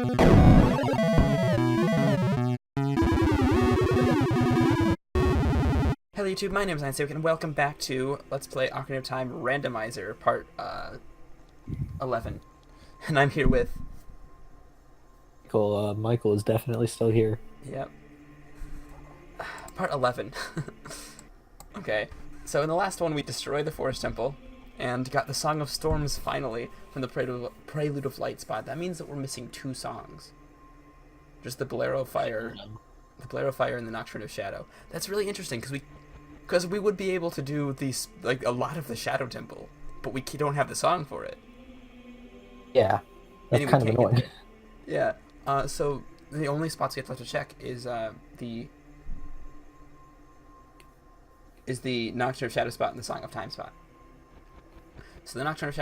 Hello YouTube, my name is Iyan, and welcome back to Let's Play Ocarina of Time Randomizer, part 11. And I'm here with... Michael is definitely still here. Yep. Part 11. Okay, so in the last one we destroyed the Forest Temple, and got the Song of Storms finally from the Prelude of Light spot. That means that we're missing 2 songs. Just the Bolero of Fire... The Bolero of Fire and the Nocturne of Shadow. That's really interesting, because we would be able to do these, like, a lot of the Shadow Temple, but we don't have the song for it. Yeah, that's kind of annoying. Yeah, so the only spots we have left to check is the Nocturne of Shadow spot and the Song of Time spot. So the Nocturne of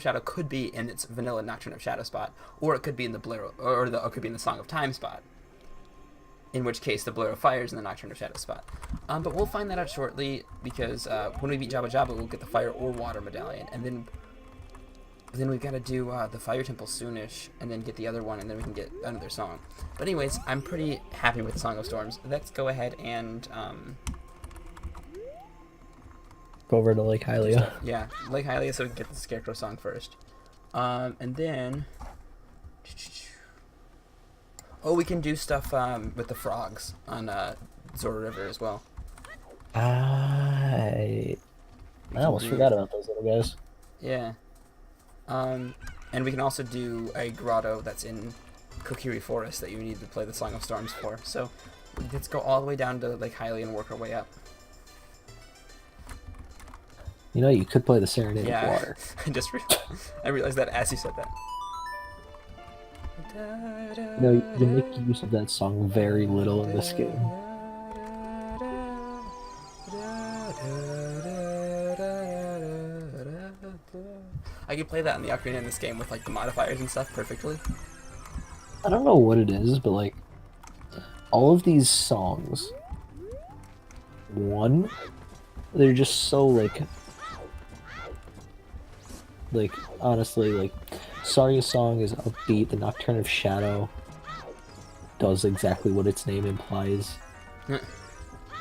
Shadow could be in its vanilla Nocturne of Shadow spot, or it could be in the Bolero, or it could be in the Song of Time spot. In which case, the Bolero of Fire is in the Nocturne of Shadow spot. But we'll find that out shortly, because when we beat Jabu Jabu, we'll get the Fire or Water Medallion, and then we've got to do the Fire Temple soonish, and then get the other one, and then we can get another song. But anyways, I'm pretty happy with the Song of Storms. Let's go ahead and go over to Lake Hylia. Yeah, Lake Hylia, so we can get the Scarecrow song first, and then. Oh, we can do stuff with the frogs on Zora River as well. I almost forgot about those little guys. Yeah. And we can also do a grotto that's in Kokiri Forest that you need to play the Song of Storms for. So let's go all the way down to Lake Hylia and work our way up. You know, you could play the Serenade of Water. I realized that as you said that. No, you make use of that song very little in this game. I could play that in the Ocarina in this game with like the modifiers and stuff perfectly. I don't know what it is, but like all of these songs, they're just so like honestly, like Saria's song is upbeat, the Nocturne of Shadow does exactly what its name implies.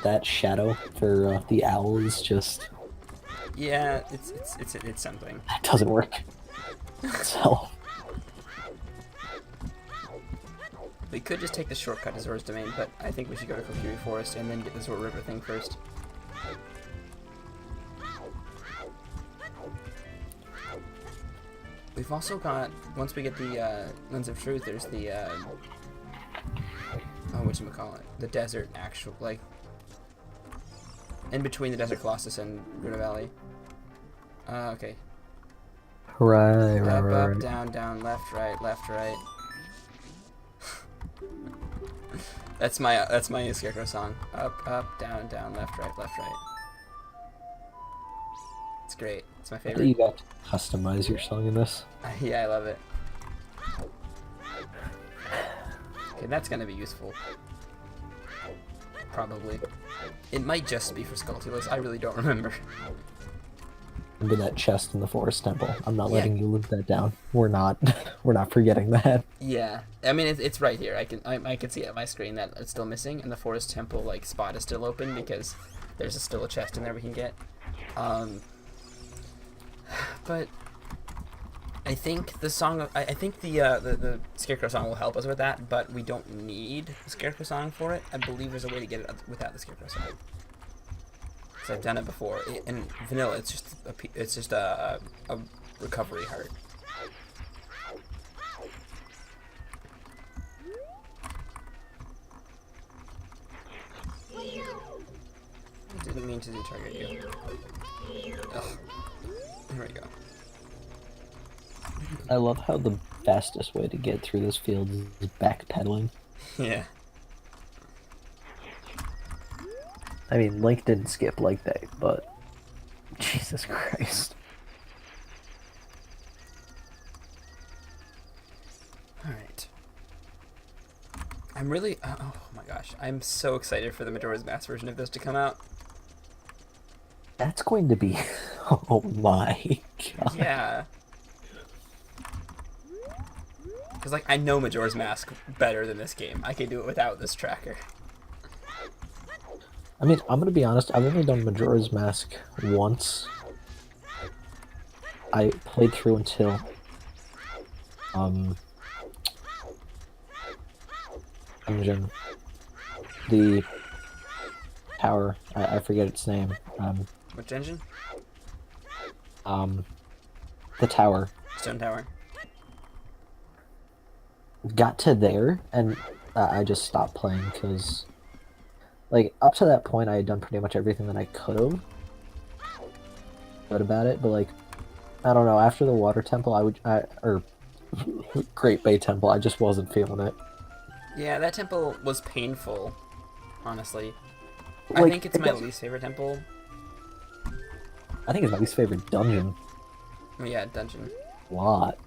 That shadow for the owl is just... Yeah, it's something. That doesn't work. So... We could just take the shortcut to Zora's Domain, but I think we should go to Kokiri Forest and then get the Zora River thing first. We've also got, once we get the Lens of Truth, there's the, whatchamacallit, the desert, like, in between the Desert Colossus and Runa Valley. Okay. Right. Up, down, down, left, right, left, right. That's my Scarecrow song. Up, down, down, left, right, left, right. It's great. It's my favorite. You got to customize your song in this. Yeah, I love it. Okay, that's gonna be useful. Probably. It might just be for Skulltulas. I really don't remember. Remember that chest in the Forest Temple. I'm not letting you live that down. We're not forgetting that. Yeah, I mean it's right here. I can see it on my screen that it's still missing, and the Forest Temple like spot is still open because there's still a chest in there we can get. But I think the song, I think the Scarecrow song will help us with that, but we don't need the Scarecrow song for it. I believe there's a way to get it without the Scarecrow song. Because I've done it before. In vanilla, it's just a recovery heart. I didn't mean to target you. Ugh. There we go. I love how the fastest way to get through this field is backpedaling. Yeah. I mean, Link didn't skip like that, but Jesus Christ. Alright. I'm really... oh my gosh. I'm so excited for the Majora's Mask version of this to come out. That's going to be... Oh my god. Yeah. Because, like, I know Majora's Mask better than this game. I can do it without this tracker. I mean, I'm gonna be honest, I've only done Majora's Mask once. I played through until dungeon. The tower. I forget its name. Which engine? The tower. Stone Tower. Got to there, and I just stopped playing because, like, up to that point, I had done pretty much everything that I could have. Good about it, but like, I don't know. After the Water Temple, or Great Bay Temple, I just wasn't feeling it. Yeah, that temple was painful, honestly. I Like, think it's my least favorite temple. I think it's my least favorite dungeon. Oh, yeah, dungeon. A lot.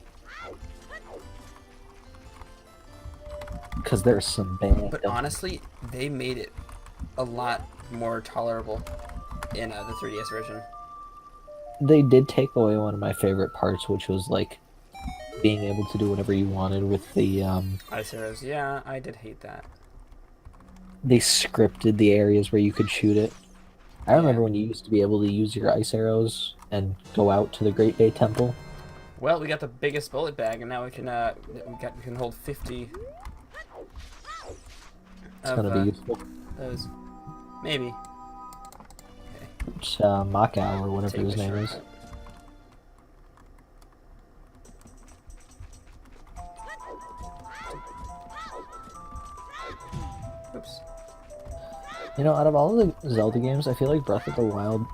Because there's some bad. But honestly, they made it a lot more tolerable in the 3DS version. They did take away one of my favorite parts, which was like being able to do whatever you wanted with the Ice arrows, yeah, I did hate that. They scripted the areas where you could shoot it. I remember when you used to be able to use your ice arrows and go out to the Great Bay Temple. Well, we got the biggest bullet bag, and now we can we can hold 50. It's gonna be useful. Those, maybe. It's Macau or whatever his name is. Oops. You know, out of all of the Zelda games, I feel like Breath of the Wild,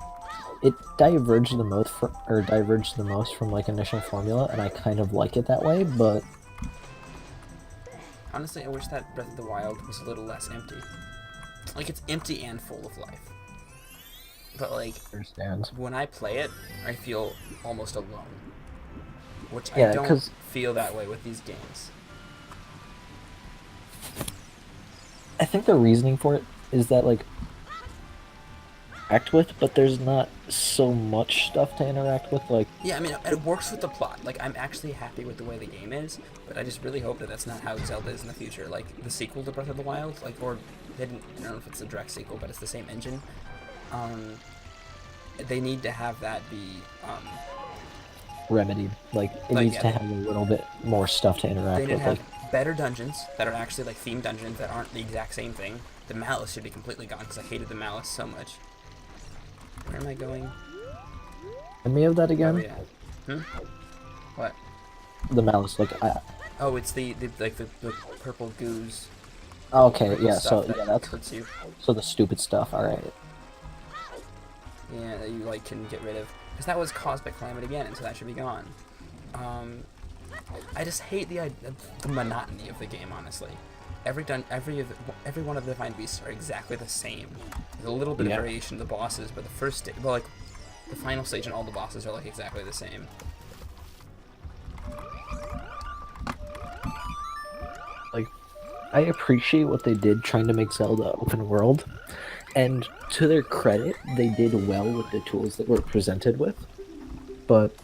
it diverged the most from like initial formula, and I kind of like it that way. But honestly, I wish that Breath of the Wild was a little less empty. Like, it's empty and full of life. But like, when I play it, I feel almost alone. Which I don't feel that way with these games. I think the reasoning for it is that, like, interact with, but there's not so much stuff to interact with, like... Yeah, I mean, it works with the plot. Like, I'm actually happy with the way the game is, but I just really hope that that's not how Zelda is in the future. Like, the sequel to Breath of the Wild, like, or, I don't know if it's a direct sequel, but it's the same engine. They need to have that be, remedied. Like, it needs to have a little bit more stuff to interact with. They need to have better dungeons that are actually, like, themed dungeons that aren't the exact same thing. The Malice should be completely gone, because I hated the Malice so much. Where am I going? Remind me of that again? Oh, yeah. What? The Malice, like, Oh, it's the purple goose. Okay, yeah, so, yeah, that's... hurts you. So the stupid stuff, alright. Yeah, that you, like, can get rid of. Because that was caused by Climate again, and so that should be gone. I just hate the monotony of the game, honestly. Every one of the Divine Beasts are exactly the same. There's a little bit of variation to the bosses, but the first well, like, the final stage and all the bosses are, like, exactly the same. Like, I appreciate what they did trying to make Zelda open world, and to their credit, they did well with the tools that were presented with, but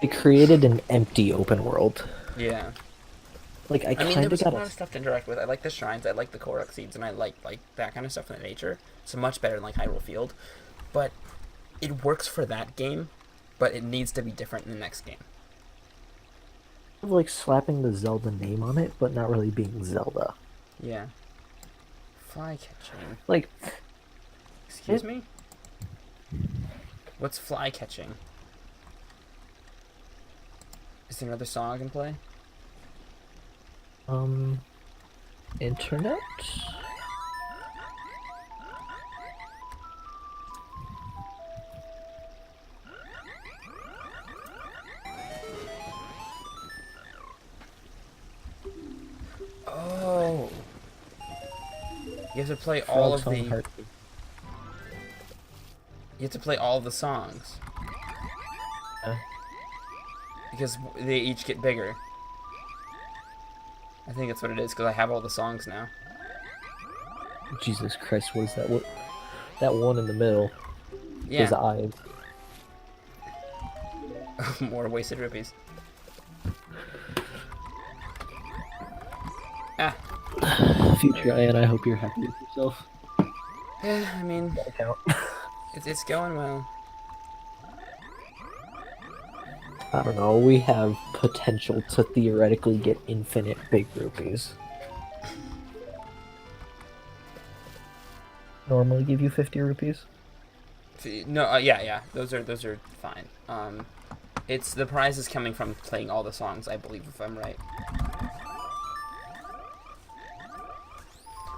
they created an empty open world. Yeah. Like, I mean, there was a lot of stuff to interact with. I like the shrines, I like the Korok seeds, and I like that kind of stuff in the nature. So much better than, like, Hyrule Field. But it works for that game, but it needs to be different in the next game. Like, slapping the Zelda name on it, but not really being Zelda. Yeah. Fly catching. Like... Excuse me? What's fly catching? Is there another song I can play? Internet? Oh. You have to play all of the... You have to play all of the songs. Because they each get bigger. I think that's what it is, because I have all the songs now. Jesus Christ, what is that? What? That one in the middle. Yeah. His eye. More wasted rupees. Ah, Future Ian, I hope you're happy with yourself. yeah, I mean, Gotta count. it's going well. I don't know, we have potential to theoretically get infinite big rupees. Normally give you 50 rupees? No, yeah, those are fine. It's the prize is coming from playing all the songs, I believe, if I'm right.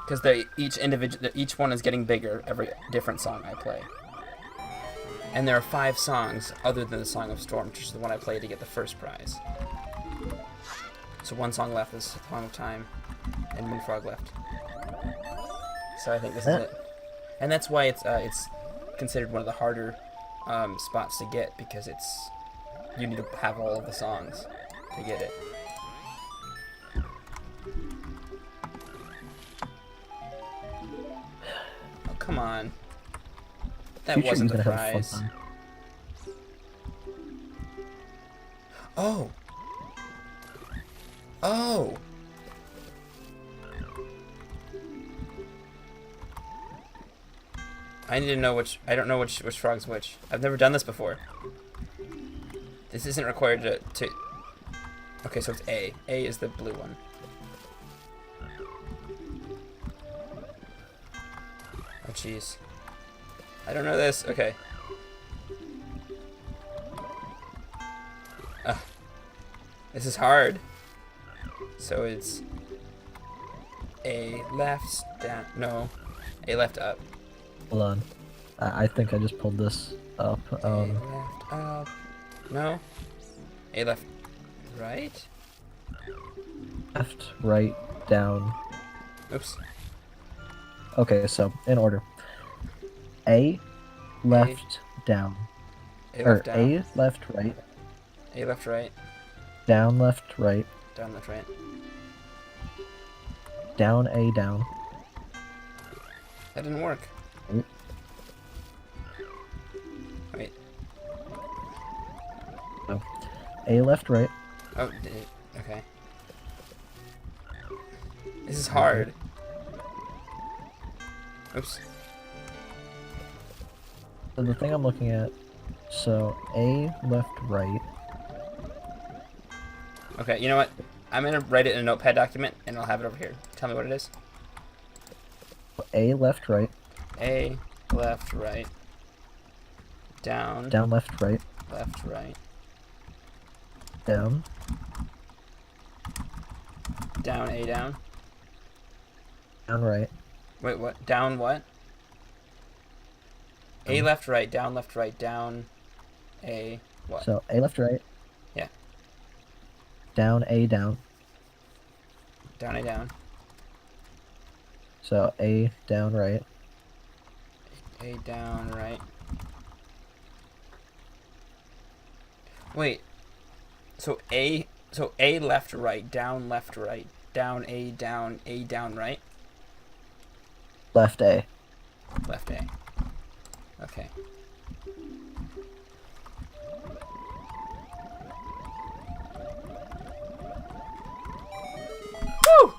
Because each one is getting bigger every different song I play. And there are 5 songs other than the Song of Storm, which is the one I played to get the first prize. So 1 song left is Song of Time, and 1 frog left. So I think this is it. And that's why it's considered one of the harder spots to get, because you need to have all of the songs to get it. Oh, come on. That Future, wasn't you're the gonna have a prize. fun time. Oh! Oh! I need to know I don't know which frog's which. I've never done this before. This isn't required to... Okay, so it's A. A is the blue one. Oh, jeez. I don't know this. Okay. This is hard. So it's A left down. No. A left up. Hold on. I think I just pulled this up. A left up. No. A left right? Left, right, down. Oops. Okay, so in order. A, left, down. A Or left down. A, left, right. A left right. Down, left, right. Down left right. Down, A, down. That didn't work. Mm. Wait. No. A, left, right. Oh, okay. This is hard. Oops. So the thing I'm looking at, so A, left, right. Okay, you know what? I'm gonna write it in a notepad document, and I'll have it over here. Tell me what it is. A, left, right. A, left, right. Down. Down, left, right. Left, right. Down. Down, A, down. Down, right. Wait, what? Down what? A, left, right. Down, left, right. Down, A, what? So A, left, right. Yeah. Down, A, down. Down, A, down. So A, down, right. A, down, right. Wait. So A left, right. Down, left, right. Down, A, down, right. Left, A. Left A. Okay. Woo!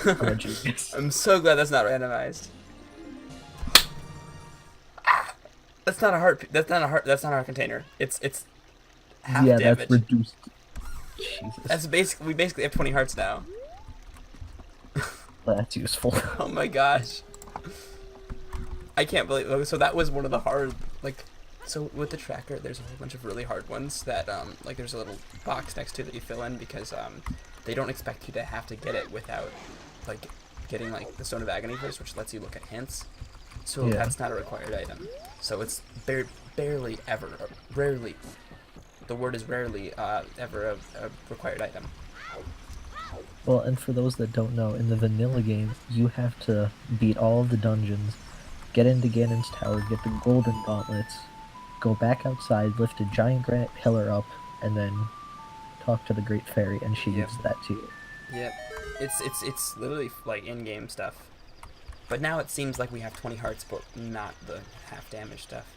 Oh, genius. I'm so glad that's not randomized. That's not a heart. That's not a heart. That's not our container. It's half Yeah, damage. that's reduced. Jesus. That's basically we basically have 20 hearts now. That's useful. Oh my gosh. I can't believe. So that was one of the hard, like, so with the tracker, there's a whole bunch of really hard ones that, like, there's a little box next to that you fill in because, they don't expect you to have to get it without, like, getting, like, the Stone of Agony first, which lets you look at hints. So Yeah. that's not a required item. So it's barely ever, rarely, the word is rarely, ever a required item. Well, and for those that don't know, in the vanilla game, you have to beat all of the dungeons, get into Ganon's tower, get the golden gauntlets, go back outside, lift a giant granite pillar up, and then talk to the Great Fairy, and she Yep. gives that to you. Yep. It's literally like in-game stuff. But now it seems like we have 20 hearts, but not the half damage stuff.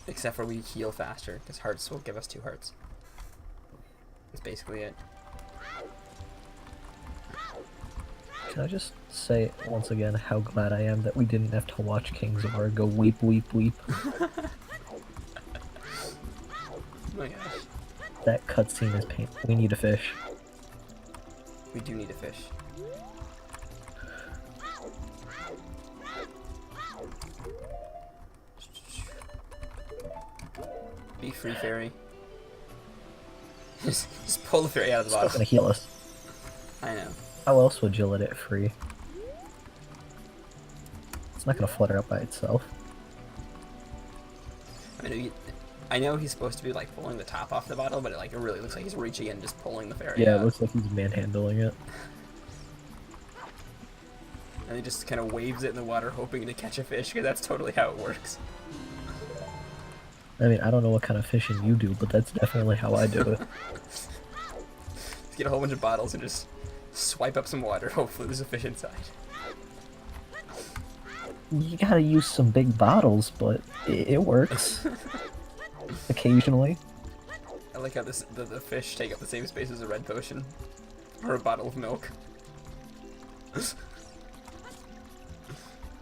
Except for we heal faster, because hearts will give us 2 hearts. That's basically it. Can I just say once again how glad I am that we didn't have to watch King Zora go weep, weep, weep. Oh my gosh. That cutscene is painful. We need a fish. We do need a fish. Be free, fairy. just pull the fairy out of the It's not bottle. gonna heal us. I know. How else would you let it free? It's not gonna flutter up by itself. I know he's supposed to be like pulling the top off the bottle, but it really looks like he's reaching in, just pulling the fairy Yeah, out. it looks like he's manhandling it. And he just kind of waves it in the water, hoping to catch a fish, because that's totally how it works. I mean, I don't know what kind of fishing you do, but that's definitely how I do it. Just get a whole bunch of bottles and just swipe up some water. Hopefully there's a fish inside. You gotta use some big bottles, but it works. Occasionally. I like how the fish take up the same space as a red potion. Or a bottle of milk. I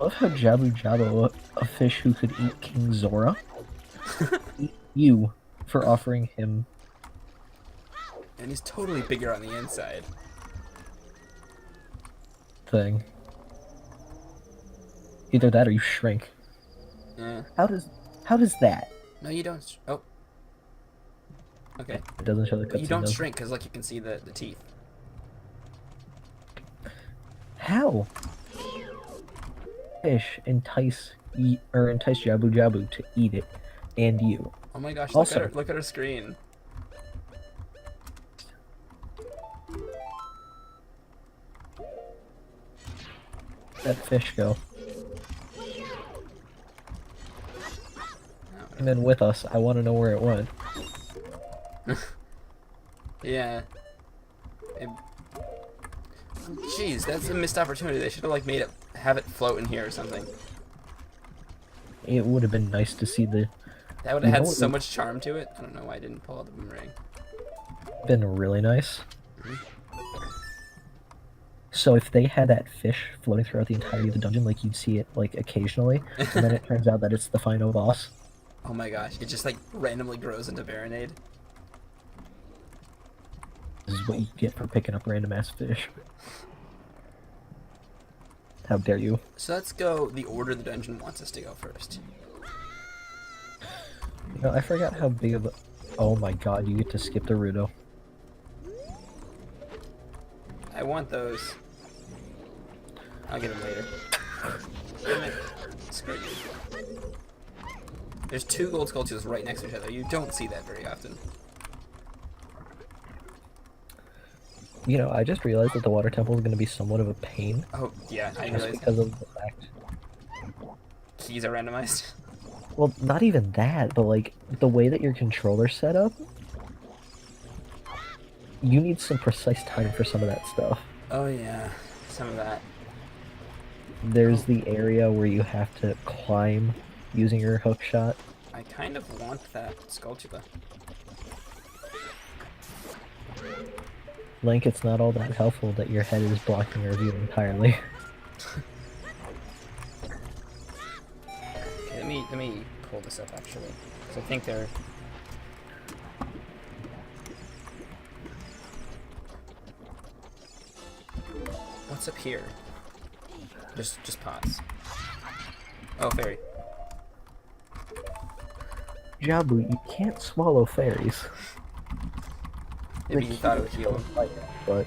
love how Jabu Jabu, a fish who could eat King Zora, eat you for offering him. And he's totally bigger on the inside. Thing. Either that or you shrink. Yeah. How does that? No, you don't. Oh. Okay. It doesn't show the But cutscene. you don't does it? shrink, because, like, you can see the teeth. How? Fish entice Jabu Jabu to eat it, and you. Oh my gosh, Also- look at her screen. That fish go. Oh, Came in with us. I want to know where it went. yeah. Jeez, that's a missed opportunity. They should have, like, have it float in here or something. It would have been nice to see the. That would You have know had what so would- much charm to it. I don't know why I didn't pull out the boomerang. Been really nice. Mhm. So if they had that fish floating throughout the entirety of the dungeon, like you'd see it like occasionally, and then it turns out that it's the final boss. Oh my gosh, it just, like, randomly grows into Baronade. This is what you get for picking up random ass fish. How dare you? So let's go the order the dungeon wants us to go first. You know, I forgot how big of a. Oh my god, you get to skip the Rudo. I want those. I'll get them later. Damn it. Screw you. There's two gold sculptures right next to each other. You don't see that very often. You know, I just realized that the water temple is going to be somewhat of a pain. Oh, yeah, I Just realized because of the fact. keys are randomized. Well, not even that, but like the way that your controller's set up, you need some precise time for some of that stuff. Oh yeah, some of that. There's the area where you have to climb using your hook shot. I kind of want that sculpture. Link, it's not all that helpful that your head is blocking your view entirely. Okay, let me pull this up actually, because I think they're. What's up here? Just pots. Oh, fairy. Jabu, you can't swallow fairies. Maybe he thought it would heal him. But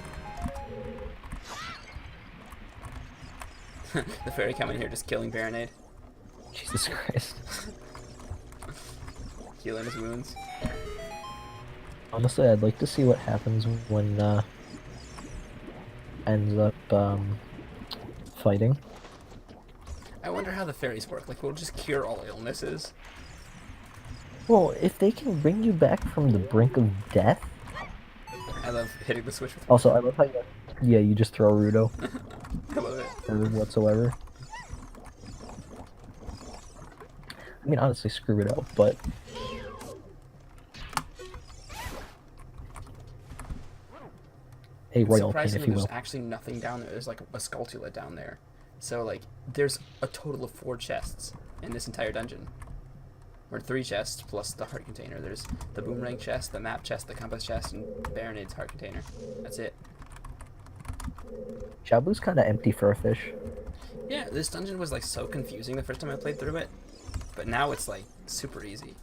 The fairy coming here just killing Baronade, Jesus Christ. healing his wounds. Honestly, I'd like to see what happens when ends up fighting. I wonder how the fairies work. Like, we'll just cure all illnesses. Well, if they can bring you back from the brink of death. I love hitting the switch with. Also, I love how you just throw Rudo I love it. or whatsoever. I mean, honestly, screw it up, but A And royal pain, surprisingly, if you there's will. actually nothing down there. There's like a skulltula down there. So like, there's a total of 4 chests in this entire dungeon. Or 3 chests plus the heart container. There's the boomerang chest, the map chest, the compass chest, and Baronade's heart container. That's it. Jabu's kind of empty for a fish. Yeah, this dungeon was like so confusing the first time I played through it, but now it's like super easy.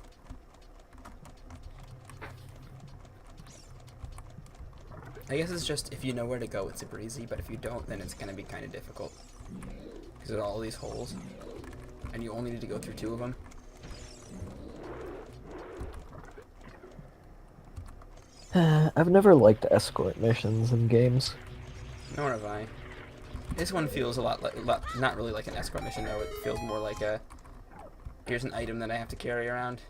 I guess it's just if you know where to go, it's super easy, but if you don't, then it's gonna be kind of difficult because of all these holes, and you only need to go through 2 of them. I've never liked escort missions in games. Nor have I. This one feels a lot like, not really like an escort mission though. It feels more like a, here's an item that I have to carry around.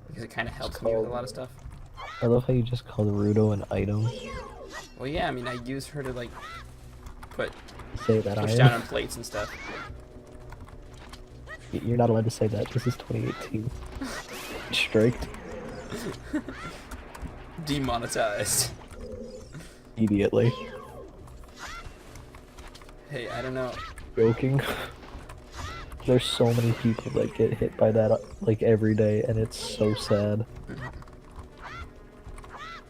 Because it kind of helps me with a lot of stuff. I love how you just called Rudo an item. Well, yeah, I mean, I use her to like push Say that down on plates and stuff. You're not allowed to say that. This is 2018. Striked. Demonetized. Immediately. Hey, I don't know. Joking. There's so many people that get hit by that like every day, and it's so sad.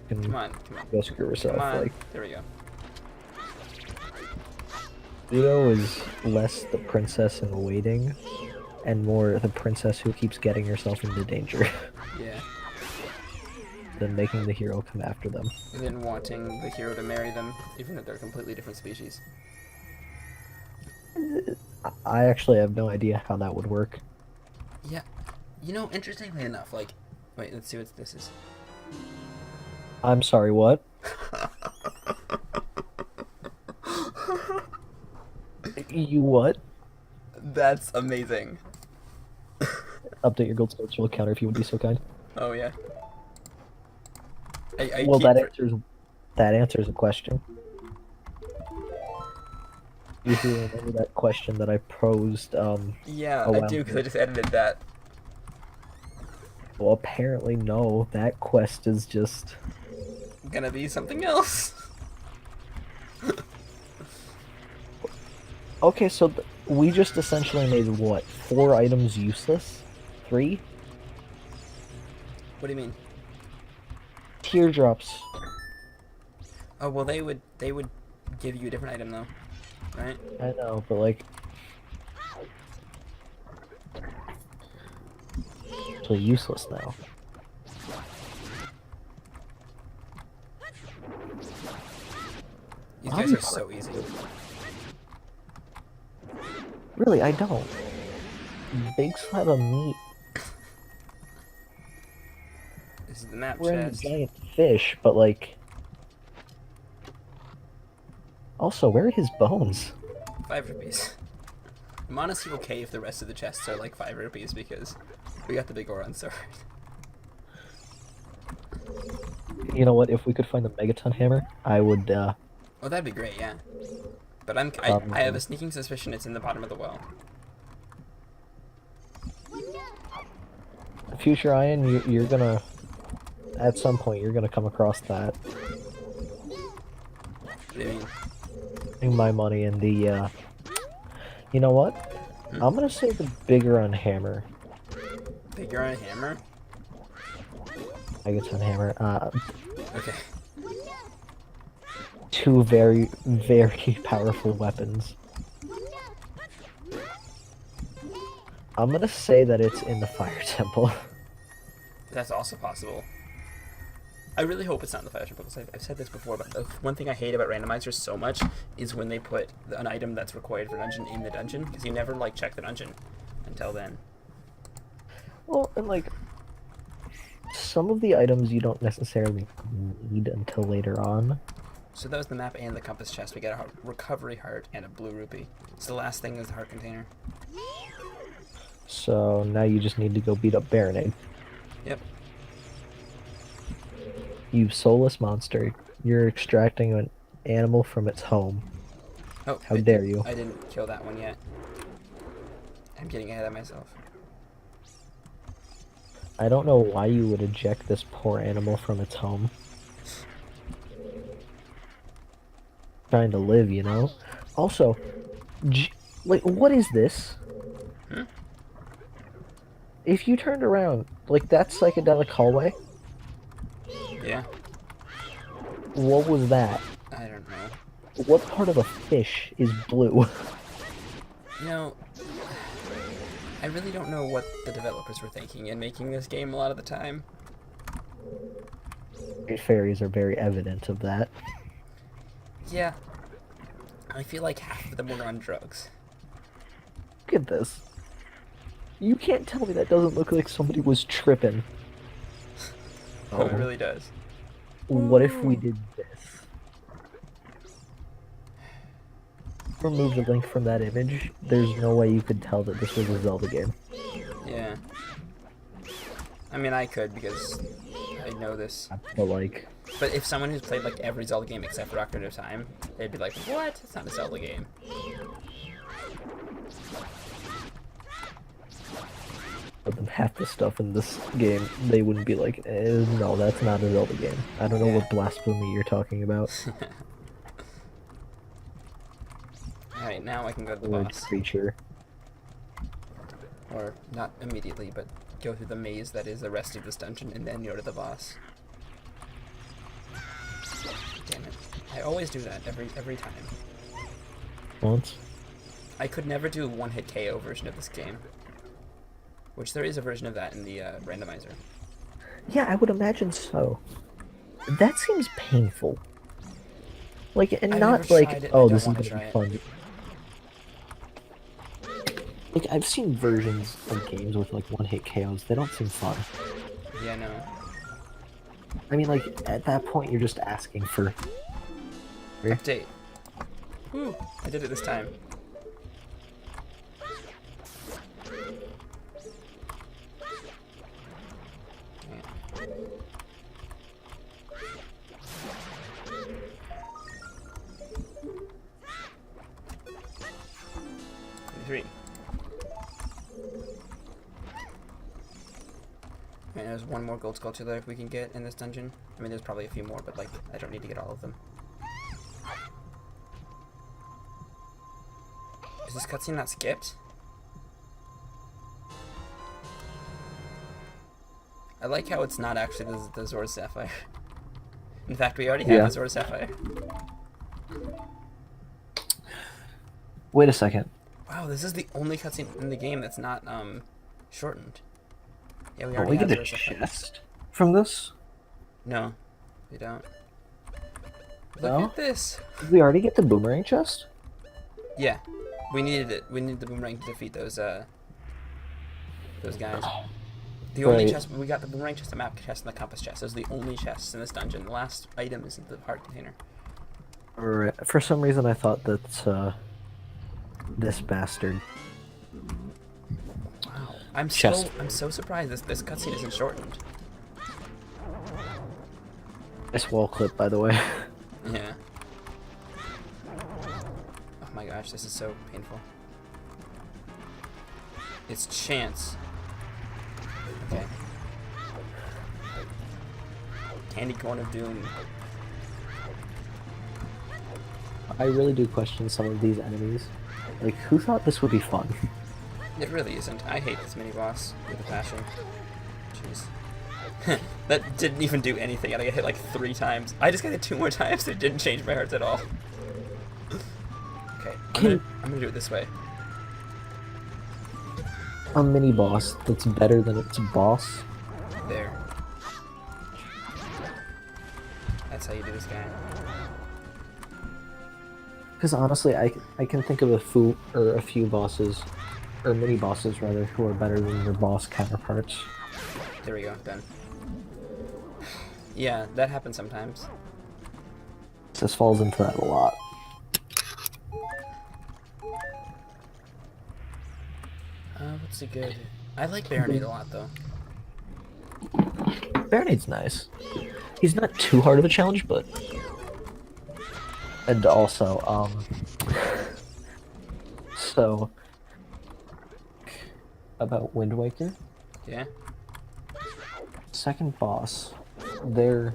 Come on, come on. Go screw yourself. Come on. Like, There we go. Rudo is less the princess in waiting, and more the princess who keeps getting herself into danger. Yeah. Than making the hero come after them. And then wanting the hero to marry them, even though they're completely different species. I actually have no idea how that would work. Yeah. You know, interestingly enough, like, wait, let's see what this is. I'm sorry, what? You what? That's amazing. Update your gold spiritual counter if you would be so kind. Oh yeah. I Well, keep that answers a question. You do remember that question that I posed? Yeah, a I while do, ago? because I just edited that. Well, apparently no. That quest is just. Gonna be something else. Okay, so we just essentially made what? 4 items useless? 3? What do you mean? Teardrops. Oh well, they would give you a different item though, right? I know, but like. So useless now. These guys are so easy. Really, I don't. Big slab of meat. This is the map We're in a chest. giant fish, but like. Also, where are his bones? 5 rupees. I'm honestly okay if the rest of the chests are like 5 rupees because we got the big Oron sword. You know what? If we could find the Megaton hammer, I would. Oh, that'd be great, yeah. But I have a sneaking suspicion it's in the bottom of the well. Future Iyan, you're gonna. At some point, you're gonna come across that. What do you mean? Putting my money in the. You know what? I'm gonna say the Biggoron hammer. Biggoron hammer? Megaton hammer. Okay. 2 very, very powerful weapons. I'm gonna say that it's in the Fire Temple. That's also possible. I really hope it's not in the Fire Temple because I've said this before, but the one thing I hate about randomizers so much is when they put an item that's required for dungeon in the dungeon, because you never like check the dungeon until then. Well, and like, some of the items you don't necessarily need until later on. So that was the map and the compass chest. We got a recovery heart and a blue rupee. So the last thing is the heart container. So now you just need to go beat up Baronade. Yep. You soulless monster. You're extracting an animal from its home. Oh, How dare you. I didn't kill that one yet. I'm getting ahead of myself. I don't know why you would eject this poor animal from its home. trying to live, you know? Also, like, what is this? Hmm? If you turned around, like, that psychedelic hallway, Yeah. what was that? I don't know. What part of a fish is blue? You know, I really don't know what the developers were thinking in making this game a lot of the time. Fairies are very evident of that. Yeah. I feel like half of them were on drugs. Look at this. You can't tell me that doesn't look like somebody was tripping. Oh, it Oh, really does. what if we Ooh. did this? Remove the link from that image. There's no way you could tell that this was a Zelda game. Yeah. I mean, I could because I know this. But like, But if someone who's played like every Zelda game except for Ocarina of Time, they'd be like, "What? It's not a Zelda game." but then half the stuff in this game, they wouldn't be like, no, that's not a Zelda game. I don't know Yeah. what blasphemy you're talking about. All right, now I can go to the Word boss, creature. or not immediately, but go through the maze that is the rest of this dungeon, and then go to the boss. Damn it! I always do that every time. Once. I could never do a one-hit KO version of this game, which there is a version of that in the randomizer. Yeah, I would imagine so. That seems painful. Like, and I've not never like, tried it, oh, I don't this is wanna gonna try be it. fun. Like, I've seen versions of games with like one-hit KOs. They don't seem fun. Yeah, no. I mean, like, at that point, you're just asking for. Update. Woo! I did it this time. Yeah. 3. And there's one more gold sculpture that we can get in this dungeon. I mean, there's probably a few more, but like, I don't need to get all of them. Is this cutscene not skipped? I like how it's not actually the Zora Sapphire. In fact, we already have Yeah. a Zora Sapphire. Wait a second. Wow, this is the only cutscene in the game that's not shortened. Yeah, we Don't already we have get a Zora Sapphire. chest from this? No, we don't. Look No? at this. Did we already get the boomerang chest? Yeah, we needed it. We needed the boomerang to defeat those guys. The only Right. chest we got, the boomerang chest, the map chest, and the compass chest. Those are the only chests in this dungeon. The last item is the heart container. Or for some reason, I thought that this bastard. Wow, I'm Chest. so surprised this cutscene isn't shortened. Nice wall clip, by the way. Yeah. Oh my gosh, this is so painful. It's chance. Okay. Candy corn of doom. I really do question some of these enemies. Like, who thought this would be fun? It really isn't. I hate this mini boss with a passion. Jeez. That didn't even do anything, and I got hit like 3 times. I just got hit 2 more times. It didn't change my hearts at all. Okay, I'm gonna do it this way. A mini boss that's better than its boss. There. That's how you do this guy. Because honestly, I can think of a few bosses, or mini bosses rather, who are better than their boss counterparts. There we go, done. Yeah, that happens sometimes. This falls into that a lot. What's it good? I like Baronade a lot, though. Baronade's nice. He's not too hard of a challenge, but... And also, So... About Wind Waker. Yeah? Second boss. They're...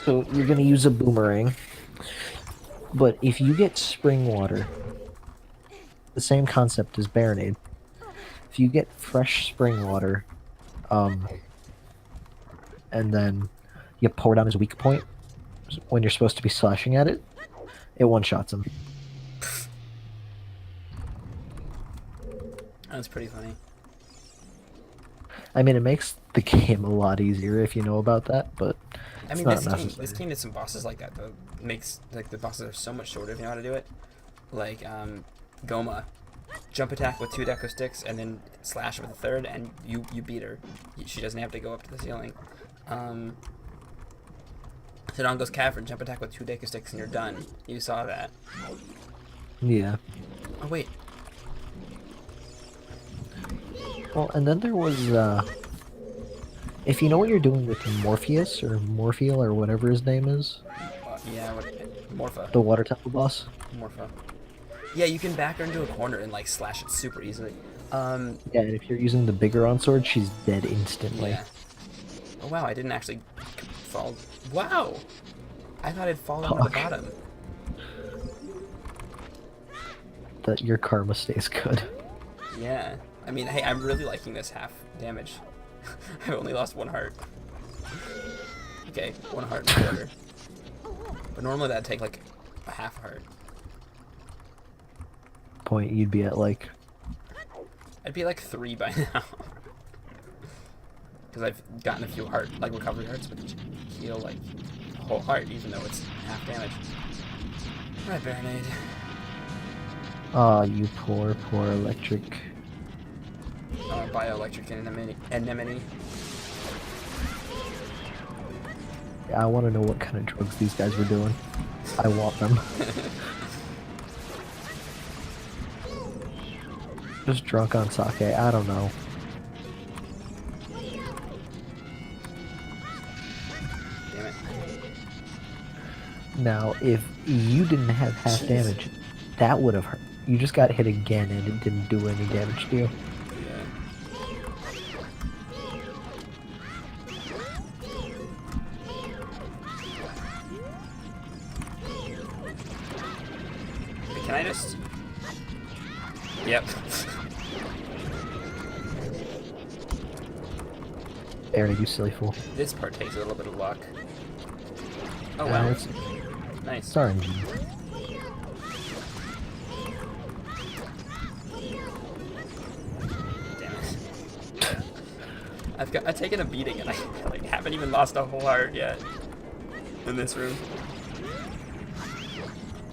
So, you're gonna use a boomerang. But if you get spring water, the same concept as Baronade. If you get fresh spring water, um, and then you pour it on his weak point when you're supposed to be slashing at it, it one-shots him. That's pretty funny. I mean, it makes the game a lot easier if you know about that, but I it's mean, not this necessary. game did some bosses like that, though. Makes, like, the bosses are so much shorter if you know how to do it. Like, Goma. Jump attack with 2 deco sticks, and then slash with a third, and you beat her. She doesn't have to go up to the ceiling. Tadongo's Cavern, jump attack with 2 deco sticks, and you're done. You saw that. Yeah. Oh, wait. Well, and then there was, if you know what you're doing with Morpheus, or Morpheal, or whatever his name is. Yeah, Morpha. The water temple boss. Morpha. Yeah, you can back her into a corner and, like, slash it super easily. Yeah, and if you're using the bigger on sword, she's dead instantly. Yeah. Oh, wow, I didn't actually fall. Wow! I thought I'd fall down to the bottom. That your karma stays good. Yeah. I mean, hey, I'm really liking this half damage. I've only lost 1 heart. Okay, 1 heart and a quarter. But normally that'd take, like, a half heart. Point, you'd be at, like... I'd be, like, 3 by now. Because I've gotten a few heart, like, recovery hearts, which heal, like, a whole heart, even though it's half damage. Alright, Baronade. Aw, you poor, poor electric... Bioelectric anemone. I want to know what kind of drugs these guys were doing. I want them. Just drunk on sake, I don't know. Damn it. Now, if you didn't have half damage, that would have hurt. You just got hit again and it didn't do any damage to you. Can I just... Yep. Aaron, you silly fool. This part takes a little bit of luck. Oh, wow. It's Nice. RNG. Damn it. I've taken a beating and I like haven't even lost a whole heart yet in this room.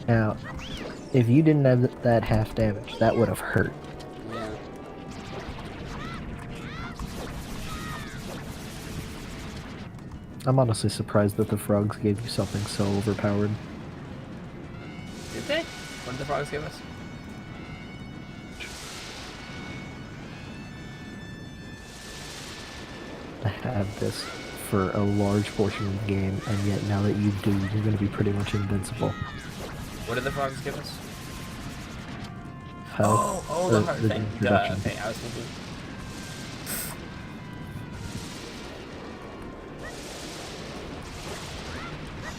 Now, if you didn't have that half damage, that would have hurt. Yeah. I'm honestly surprised that the frogs gave you something so overpowered. Did they? What did the frogs give us? To have this for a large portion of the game, and yet now that you do, you're going to be pretty much invincible. What did the frogs give us? Health, the heart thing. reduction. Okay, I was thinking.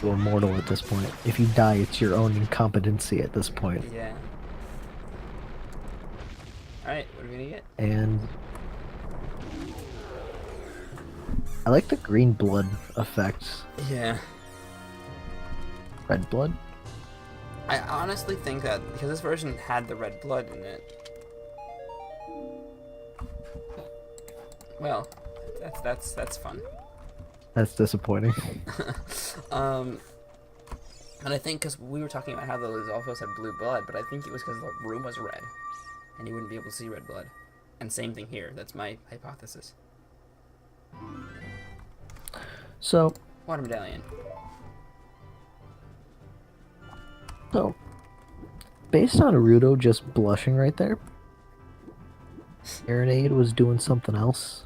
You're mortal at this point. If you die, it's your own incompetency at this point. Yeah. Alright, what are we gonna get? And I like the green blood effects. Yeah. Red blood? I honestly think that because this version had the red blood in it. Well, that's fun. That's disappointing. And I think because we were talking about how the Lizalfos had blue blood, but I think it was because the room was red, and you wouldn't be able to see red blood. And same thing here. That's my hypothesis. So, Water medallion. So, based on Arudo just blushing right there, Aranade was doing something else.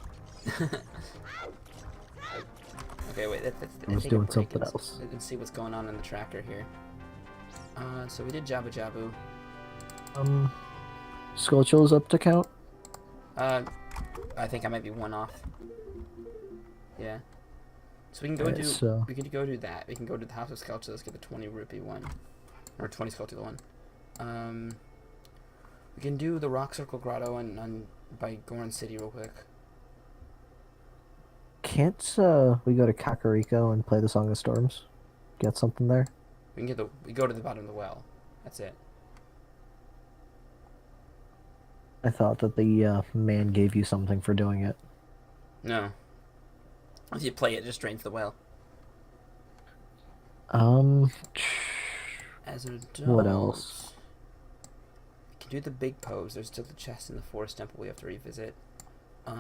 Okay, wait. I was doing something else. Let's see what's going on in the tracker here. So we did Jabu Jabu. Skulltule's up to count? I think I might be 1 off. Yeah. So we can go Alright, do. so- We can go do that. We can go to the House of Sculpture. Let's get the 20 rupee one. Or 20 skull to the 1. We can do the Rock Circle Grotto by Goron City real quick. Can't we go to Kakariko and play the Song of Storms? Get something there? We go to the bottom of the well. That's it. I thought that the man gave you something for doing it. No. If you play it, just drains the well. As an adult, what else? We can do the big pose. There's still the chest in the forest temple we have to revisit. I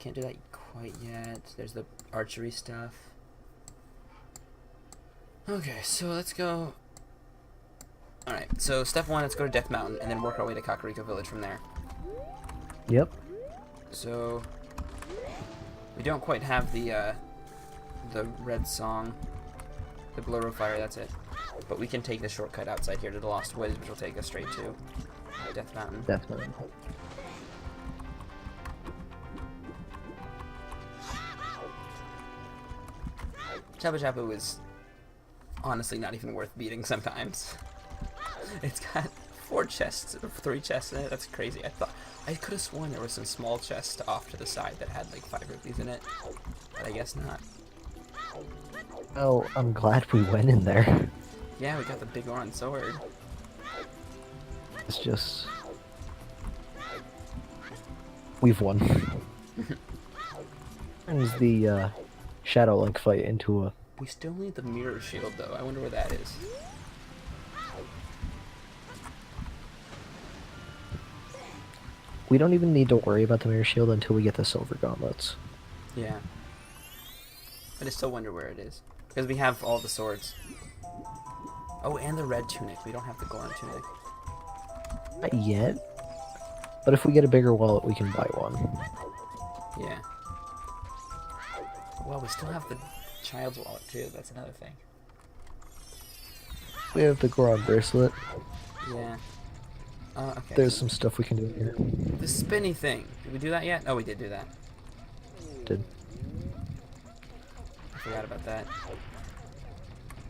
can't do that quite yet. There's the archery stuff. Okay, so let's go. Alright, so step 1, let's go to Death Mountain and then work our way to Kakariko Village from there. Yep. So we don't quite have the red song, the Blur Fire, that's it. But we can take the shortcut outside here to the Lost Woods, which will take us straight to Death Mountain. Definitely. Jabu Jabu is honestly not even worth beating sometimes. It's got 4 chests, or 3 chests in it. That's crazy. I could have sworn there was some small chests off to the side that had like 5 rupees in it, but I guess not. Oh, I'm glad we went in there. Yeah, we got the big Oran sword. It's just... we've won. Turns the Shadow Link fight into a... We still need the mirror shield though. I wonder where that is. We don't even need to worry about the mirror shield until we get the silver gauntlets. Yeah. But I still wonder where it is. Because we have all the swords. Oh, and the red tunic. We don't have the Goron tunic. Not yet. But if we get a bigger wallet, we can buy one. Yeah. Well, we still have the child's wallet too. That's another thing. We have the Goron bracelet. Yeah. Okay. There's some stuff we can do here. The spinny thing. Did we do that yet? Oh, we did do that. Did. I forgot about that.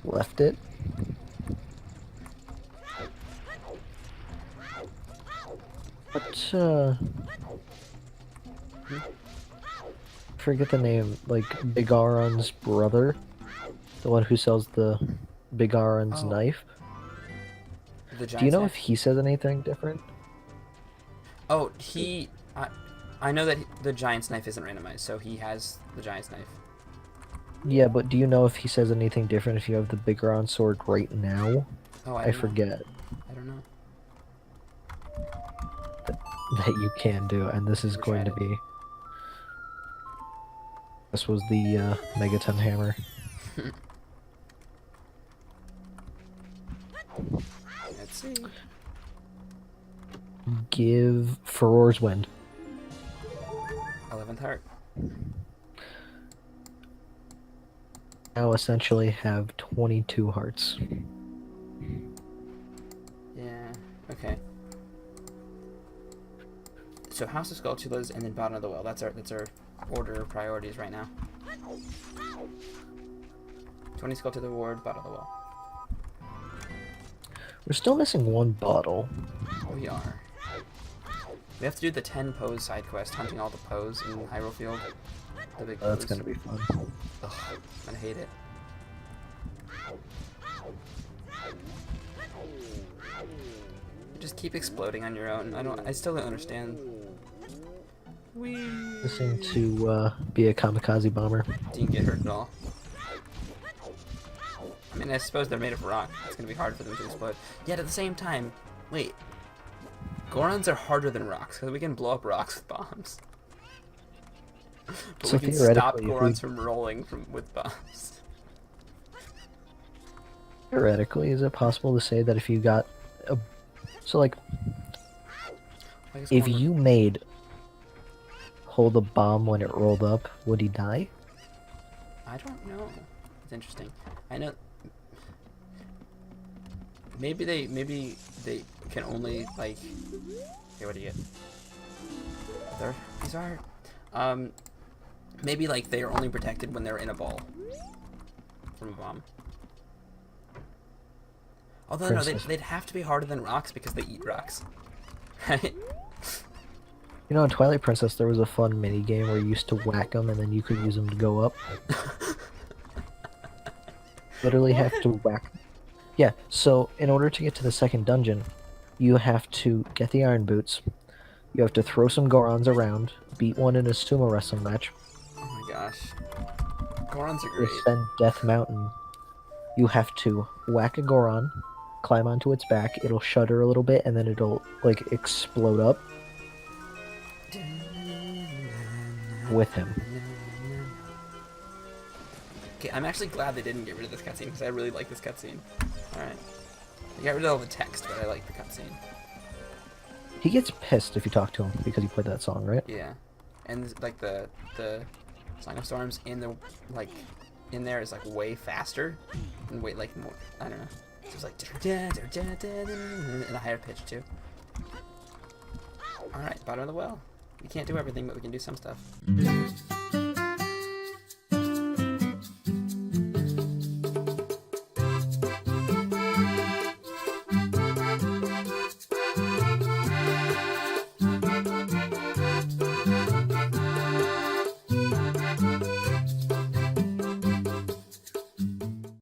Left it. But, forget the name, like, Bigaron's brother? The one who sells the Bigaron's knife? The Do you know knife? if he says anything different? Oh, I know that the giant's knife isn't randomized, so he has the giant's knife. Yeah, but do you know if he says anything different if you have the Bigaron sword right now? Oh, I don't know. forget I don't know. that you can do, and this is Never going to tried it. be... This was the Megaton hammer. Let's see. Give Furor's Wind. 11th heart. Now essentially have 22 hearts. Yeah. Okay. So House of Skulltulas and then Bottom of the Well. That's our order of priorities right now. 20 Skulltula Ward, Bottom of the Well. We're still missing one bottle. We are. We have to do the 10 pose side quest, hunting all the pose in Hyrule Field. The big That's pose. gonna be fun. Ugh, I'm gonna hate it. You just keep exploding on your own. I still don't understand. Whee! Missing to be a kamikaze bomber. Didn't get hurt at all. I mean, I suppose they're made of rock. It's gonna be hard for them to explode. Yet at the same time, wait. Gorons are harder than rocks, because we can blow up rocks with bombs. But So we can stop theoretically, if Gorons from rolling with bombs. Theoretically, is it possible to say that if you got a... So, like, I guess if Goron- you made hold a bomb when it rolled up, would he die? I don't know. It's interesting. I know. Maybe they can only like. Okay, what do you get? These are. Maybe like they are only protected when they're in a ball from a bomb. Although Princess. no, they'd have to be harder than rocks because they eat rocks. Right? You know, in Twilight Princess, there was a fun mini game where you used to whack them and then you could use them to go up. Literally have to whack. Yeah, so in order to get to the second dungeon, you have to get the iron boots. You have to throw some Gorons around, beat one in a sumo wrestling match. Oh my gosh. Gorons are You great. ascend Death Mountain. You have to whack a Goron, climb onto its back. It'll shudder a little bit, and then it'll like explode up with him. Okay, I'm actually glad they didn't get rid of this cutscene because I really like this cutscene. Alright. They got rid of all the text, but I like the cutscene. He gets pissed if you talk to him because you played that song, right? Yeah. And like the Song of Storms in the in there is like way faster and way like more, I don't know. It's like in a higher pitch too. Alright, bottom of the well. We can't do everything, but we can do some stuff.